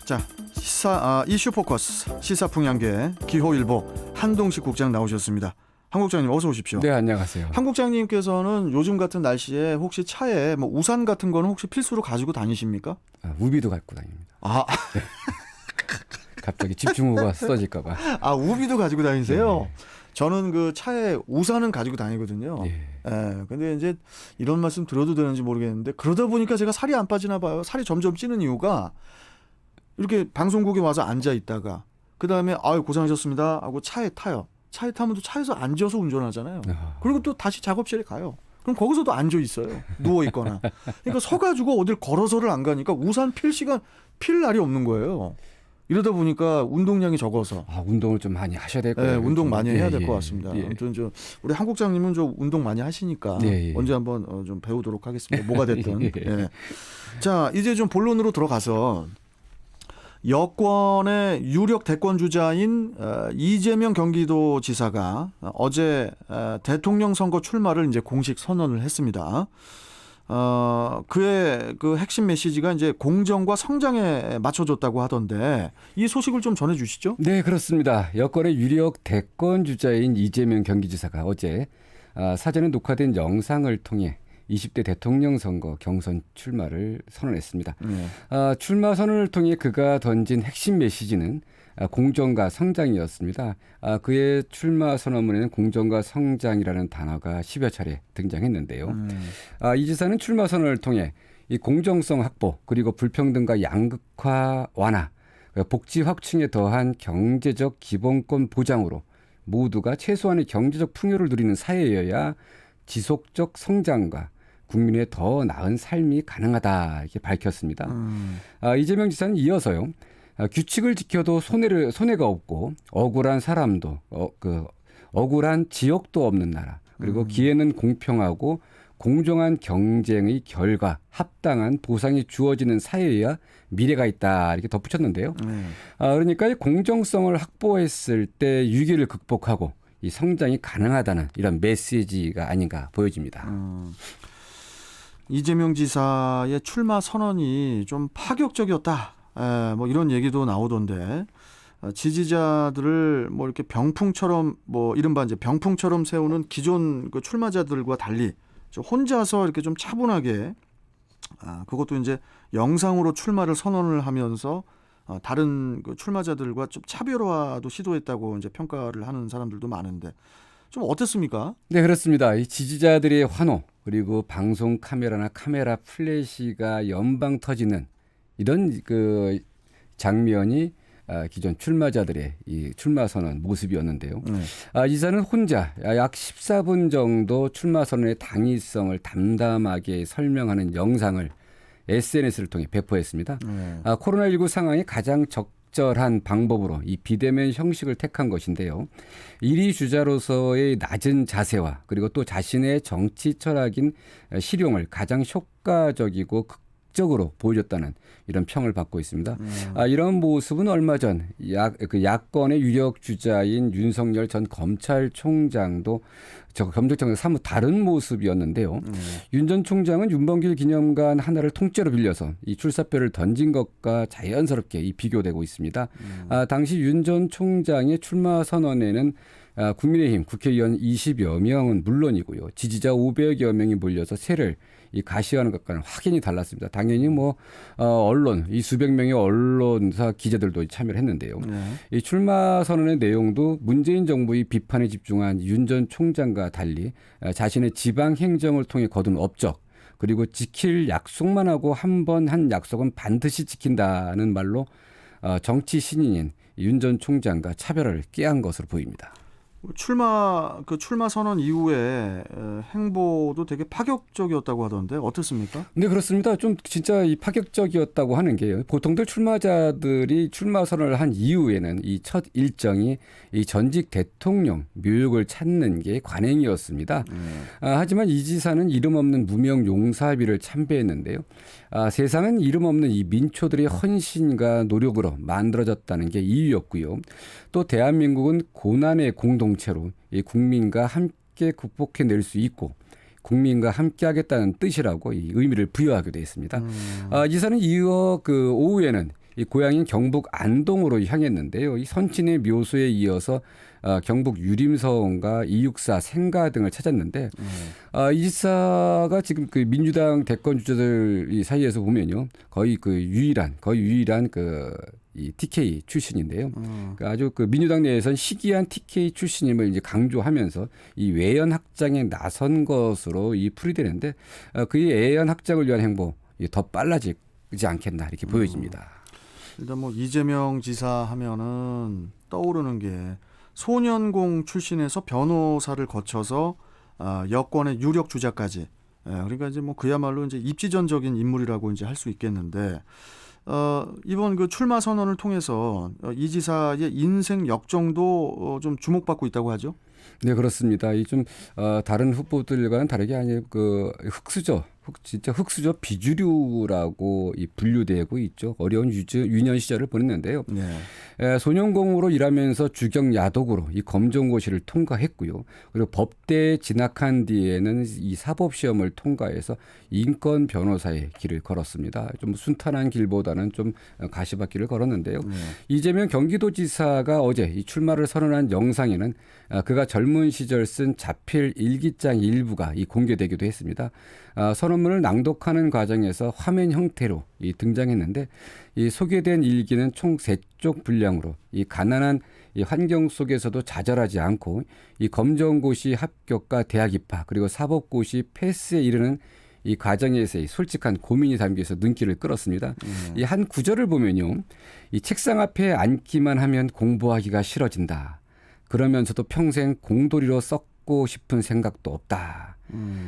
자, 이슈 포커스 시사풍향계 기호일보 한동식 국장 나오셨습니다. 한 국장님 어서 오십시오. 네, 안녕하세요. 한 국장님께서는 요즘 같은 날씨에 혹시 차에 뭐 우산 같은 거는 혹시 필수로 가지고 다니십니까? 우비도 갖고 다닙니다. 네. 갑자기 집중호우가 쏟아질까 봐. 우비도 가지고 다니세요? 네. 저는 그 차에 우산은 가지고 다니거든요. 예. 근데 이제 이런 말씀 드려도 되는지 모르겠는데 그러다 보니까 제가 살이 안 빠지나 봐요. 살이 점점 찌는 이유가 이렇게 방송국에 와서 앉아 있다가 그다음에 아유 고생하셨습니다 하고 차에 타요. 차에 타면 또 차에서 앉아서 운전하잖아요. 그리고 또 다시 작업실에 가요. 그럼 거기서도 앉아 있어요. 누워 있거나. 그러니까 서가지고 어딜 걸어서를 안 가니까 우산 필 날이 없는 거예요. 이러다 보니까 운동량이 적어서. 운동을 좀 많이 하셔야 될 거예요. 네, 운동 많이 해야 될 것 같습니다. 예. 아무튼 우리 한 국장님은 좀 운동 많이 하시니까 언제 한번 좀 배우도록 하겠습니다. 뭐가 됐든. 예. 예. 자, 이제 좀 본론으로 들어가서 여권의 유력 대권 주자인 이재명 경기도지사가 어제 대통령 선거 출마를 이제 공식 선언을 했습니다. 그의 그 핵심 메시지가 이제 공정과 성장에 맞춰줬다고 하던데 이 소식을 좀 전해주시죠. 네, 그렇습니다. 여권의 유력 대권 주자인 이재명 경기지사가 어제 사전에 녹화된 영상을 통해 20대 대통령 선거 경선 출마를 선언했습니다. 출마 선언을 통해 그가 던진 핵심 메시지는 공정과 성장이었습니다. 그의 출마 선언문에는 공정과 성장이라는 단어가 10여 차례 등장했는데요. 이 지사는 출마 선언을 통해 이 공정성 확보 그리고 불평등과 양극화 완화, 복지 확충에 더한 경제적 기본권 보장으로 모두가 최소한의 경제적 풍요를 누리는 사회여야 지속적 성장과 국민의 더 나은 삶이 가능하다 이렇게 밝혔습니다. 이재명 지사는 이어서요. 규칙을 지켜도 손해가 없고 억울한 사람도 억울한 지역도 없는 나라 그리고 기회는 공평하고 공정한 경쟁의 결과 합당한 보상이 주어지는 사회여야 미래가 있다 이렇게 덧붙였는데요. 그러니까 이 공정성을 확보했을 때 위기를 극복하고 이 성장이 가능하다는 이런 메시지가 아닌가 보여집니다. 이재명 지사의 출마 선언이 좀 파격적이었다. 뭐 이런 얘기도 나오던데 지지자들을 뭐 이렇게 병풍처럼 뭐 이른바 이제 병풍처럼 세우는 기존 그 출마자들과 달리 혼자서 이렇게 좀 차분하게 그것도 이제 영상으로 출마를 선언을 하면서 다른 그 출마자들과 좀 차별화도 시도했다고 이제 평가를 하는 사람들도 많은데 좀 어땠습니까? 네, 그렇습니다. 이 지지자들의 환호 그리고 방송 카메라나 카메라 플래시가 연방 터지는 이런 그 장면이 기존 출마자들의 이 출마 선언 모습이었는데요. 이사는 혼자 약 14분 정도 출마 선언의 당위성을 담담하게 설명하는 영상을 SNS를 통해 배포했습니다. 코로나19 상황에 가장 적절한 방법으로 이 비대면 형식을 택한 것인데요. 1위 주자로서의 낮은 자세와 그리고 또 자신의 정치 철학인 실용을 가장 효과적이고 극적으로 보여줬다는 이런 평을 받고 있습니다. 이런 모습은 얼마 전 야권의 유력 주자인 윤석열 전 검찰총장도 검찰총장 사뭇 다른 모습이었는데요. 윤 전 총장은 윤봉길 기념관 하나를 통째로 빌려서 이 출사표를 던진 것과 자연스럽게 비교되고 있습니다. 당시 윤 전 총장의 출마 선언에는 국민의힘 국회의원 20여 명은 물론이고요. 지지자 500여 명이 몰려서 세를 가시하는 것과는 확연히 달랐습니다. 당연히 언론, 이 수백 명의 언론사 기자들도 참여를 했는데요. 이 출마 선언의 내용도 문재인 정부의 비판에 집중한 윤 전 총장과 달리 자신의 지방 행정을 통해 거둔 업적 그리고 지킬 약속만 하고 한 번 한 약속은 반드시 지킨다는 말로 정치 신인인 윤 전 총장과 차별을 꾀한 것으로 보입니다. 출마 선언 이후에 행보도 되게 파격적이었다고 하던데 어떻습니까? 네, 그렇습니다. 좀 진짜 파격적이었다고 하는 게요. 보통들 출마자들이 출마 선언을 한 이후에는 이 첫 일정이 이 전직 대통령 묘역을 찾는 게 관행이었습니다. 하지만 이 지사는 이름 없는 무명 용사비를 참배했는데요. 세상은 이름 없는 이 민초들의 헌신과 노력으로 만들어졌다는 게 이유였고요. 또 대한민국은 고난의 공동체로 이 국민과 함께 극복해낼 수 있고 국민과 함께하겠다는 뜻이라고 이 의미를 부여하게 되어 있습니다. 이사는 이어 그 오후에는 이 고향인 경북 안동으로 향했는데요. 이 선친의 묘소에 이어서 경북 유림서원과 264 생가 등을 찾았는데 이 지사가 지금 그 민주당 대권 주자들 이 사이에서 보면요 거의 유일한 이 TK 출신인데요. 아주 그 민주당 내에선 시기한 TK 출신임을 이제 강조하면서 이 외연 확장에 나선 것으로 이 풀이되는데 그의 외연 확장을 위한 행보 더 빨라지지 않겠나 이렇게 보여집니다. 일단 뭐 이재명 지사 하면은 떠오르는 게 소년공 출신에서 변호사를 거쳐서 여권의 유력 주자까지. 그러니까 이제 뭐 그야말로 이제 입지전적인 인물이라고 이제 할 수 있겠는데 이번 그 출마 선언을 통해서 이 지사의 인생 역정도 좀 주목받고 있다고 하죠. 네, 그렇습니다. 이 좀 다른 후보들과는 다르게 아니 진짜 흑수저 비주류라고 이 분류되고 있죠. 어려운 유년 시절을 보냈는데요. 네. 소년공으로 일하면서 주경 야독으로 이 검정고시를 통과했고요. 그리고 법대에 진학한 뒤에는 이 사법시험을 통과해서 인권 변호사의 길을 걸었습니다. 좀 순탄한 길보다는 좀 가시밭길을 걸었는데요. 이재명 경기도지사가 어제 이 출마를 선언한 영상에는 그가 젊은 시절 쓴 자필 일기장 일부가 이 공개되기도 했습니다. 선언문을 낭독하는 과정에서 화면 형태로 이 등장했는데 이 소개된 일기는 총 3쪽 분량으로 이 가난한 이 환경 속에서도 좌절하지 않고 이 검정고시 합격과 대학 입학 그리고 사법고시 패스에 이르는 이 과정에서의 솔직한 고민이 담겨서 눈길을 끌었습니다. 이 한 구절을 보면요, 이 책상 앞에 앉기만 하면 공부하기가 싫어진다. 그러면서도 평생 공돌이로 썩고 싶은 생각도 없다.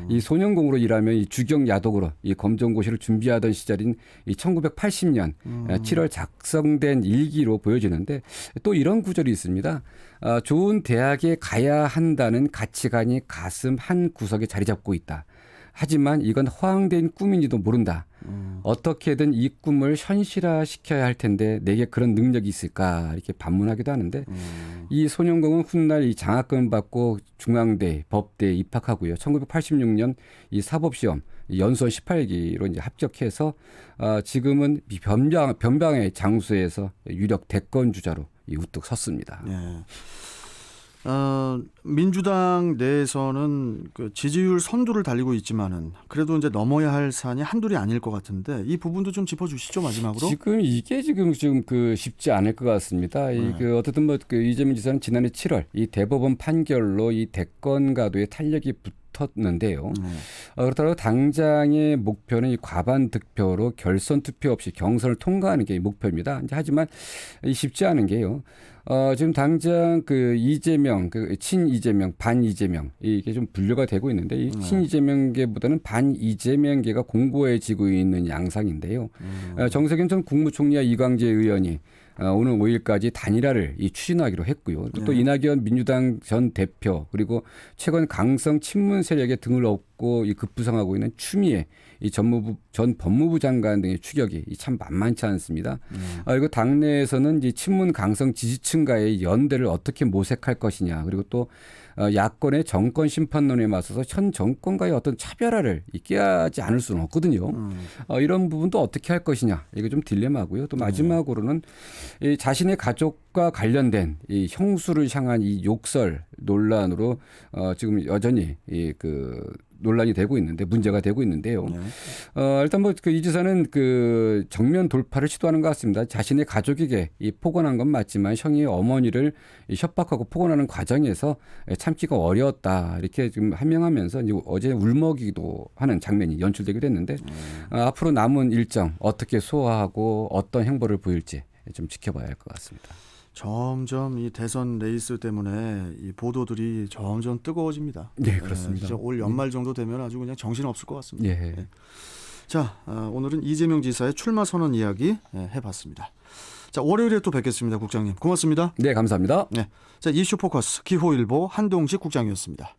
이 소년공으로 일하면 이 주경 야독으로 이 검정고시를 준비하던 시절인 이 1980년 7월 작성된 일기로 보여지는데 또 이런 구절이 있습니다. 좋은 대학에 가야 한다는 가치관이 가슴 한 구석에 자리 잡고 있다. 하지만 이건 허황된 꿈인지도 모른다. 어떻게든 이 꿈을 현실화시켜야 할 텐데 내게 그런 능력이 있을까 이렇게 반문하기도 하는데 이 소년공은 훗날 이 장학금 받고 중앙대, 법대에 입학하고요. 1986년 이 사법시험 연수원 18기로 이제 합격해서 지금은 변방의 장소에서 유력 대권 주자로 우뚝 섰습니다. 네. 민주당 내에서는 그 지지율 선두를 달리고 있지만은 그래도 이제 넘어야 할 산이 한둘이 아닐 것 같은데 이 부분도 좀 짚어주시죠 마지막으로. 지금 이게 지금 쉽지 않을 것 같습니다. 어쨌든 뭐 그 이재명 지사는 지난해 7월 이 대법원 판결로 이 대권 가도에 탄력이 붙었는데요. 그렇다고 당장의 목표는 이 과반 득표로 결선 투표 없이 경선을 통과하는 게 목표입니다. 하지만 쉽지 않은 게요. 지금 당장 그 이재명, 그 친 이재명, 반 이재명 이게 좀 분류가 되고 있는데 이 친 이재명계보다는 반 이재명계가 공고해지고 있는 양상인데요. 정세균 전 국무총리와 이광재 의원이 오늘 5일까지 단일화를 추진하기로 했고요. 또 이낙연 민주당 전 대표 그리고 최근 강성 친문 세력의 등을 업고 급부상하고 있는 추미애 전 법무부 장관 등의 추격이 참 만만치 않습니다. 그리고 당내에서는 이제 친문 강성 지지층과의 연대를 어떻게 모색할 것이냐 그리고 또 야권의 정권 심판론에 맞서서 현 정권과의 어떤 차별화를 깨하지 않을 수는 없거든요. 이런 부분도 어떻게 할 것이냐 이거 좀 딜레마고요. 또 마지막으로는 이 자신의 가족과 관련된 이 형수를 향한 이 욕설 논란으로 지금 여전히 논란이 되고 있는데 문제가 되고 있는데요. 일단 뭐 이 지사는 그 정면 돌파를 시도하는 것 같습니다. 자신의 가족에게 폭언한 건 맞지만 형의 어머니를 협박하고 폭언하는 과정에서 참기가 어려웠다 이렇게 지금 한명하면서 어제 울먹이기도 하는 장면이 연출되기도 했는데 앞으로 남은 일정 어떻게 소화하고 어떤 행보를 보일지 좀 지켜봐야 할 것 같습니다. 점점 이 대선 레이스 때문에 이 보도들이 점점 뜨거워집니다. 네, 그렇습니다. 진짜 올 연말 정도 되면 아주 그냥 정신 없을 것 같습니다. 네. 자, 오늘은 이재명 지사의 출마 선언 이야기 해봤습니다. 자, 월요일에 또 뵙겠습니다, 국장님. 고맙습니다. 네, 감사합니다. 네, 자, 이슈 포커스 기호일보 한동식 국장이었습니다.